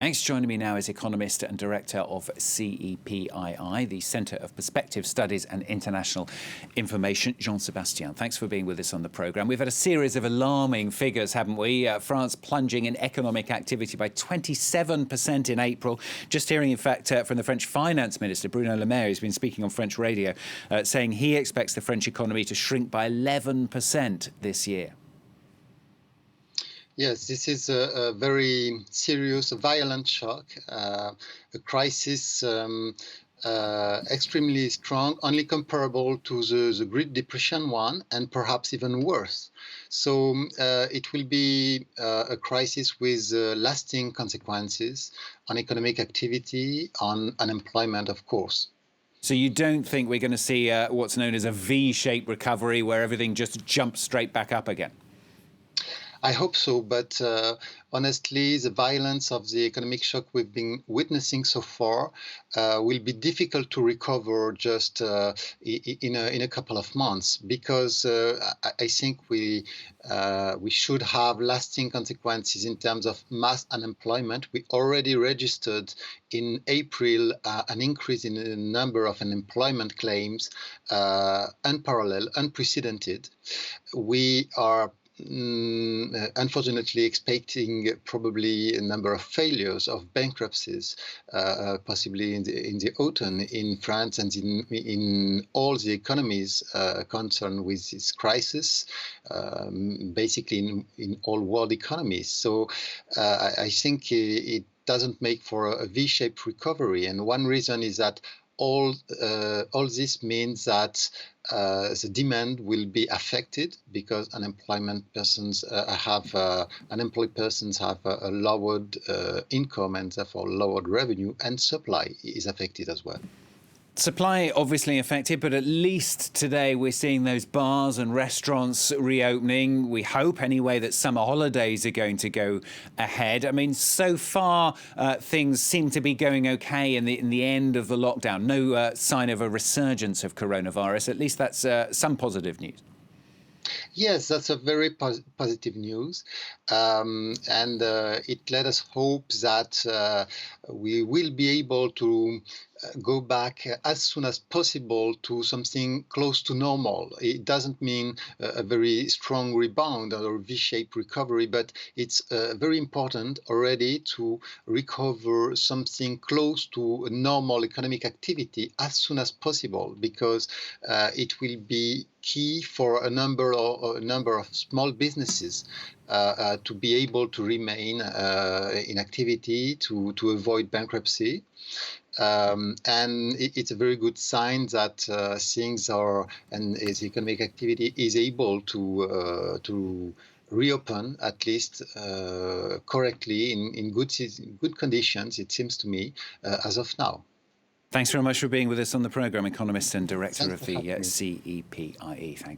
Thanks. Joining me now is economist and director of CEPII, the Centre of Perspective Studies and International Information, Sébastien. Thanks for being with us on the programme. We've had a series of alarming figures, haven't we? France plunging in economic activity by 27% in April. Just hearing, in fact, from the French Finance Minister, Bruno Le Maire, who's been speaking on French radio, saying he expects the French economy to shrink by 11% this year. Yes, this is a very serious, violent shock, a crisis extremely strong, only comparable to the Great Depression one, and perhaps even worse. So it will be a crisis with lasting consequences on economic activity, on unemployment, of course. So you don't think we're going to see what's known as a V-shaped recovery where everything just jumps straight back up again? I hope so, but honestly, the violence of the economic shock we've been witnessing so far will be difficult to recover just in a couple of months, because I think we should have lasting consequences in terms of mass unemployment. We already registered in April an increase in the number of unemployment claims, unparalleled, unprecedented. We are unfortunately expecting probably a number of failures of bankruptcies, possibly in the autumn in France and in all the economies concerned with this crisis, basically in all world economies. So I think it doesn't make for a V-shaped recovery, and one reason is that all this means that the demand will be affected, because unemployed persons have a lowered income and therefore lowered revenue, and supply is affected as well. Supply obviously affected, but at least today we're seeing those bars and restaurants reopening. We hope anyway that summer holidays are going to go ahead. I mean, so far things seem to be going okay in the end of the lockdown. No sign of a resurgence of coronavirus. At least that's some positive news. Yes, that's a very positive news, and it let us hope that we will be able to go back as soon as possible to something close to normal. It doesn't mean a very strong rebound or V-shaped recovery, but it's very important already to recover something close to a normal economic activity as soon as possible, because it will be key for a number of small businesses to be able to remain in activity, to avoid bankruptcy. And it's a very good sign that things are, and the economic activity is able to reopen, at least correctly, in good conditions, it seems to me, as of now. Thanks very much for being with us on the programme, economist and director of the CEPIE. Thank you.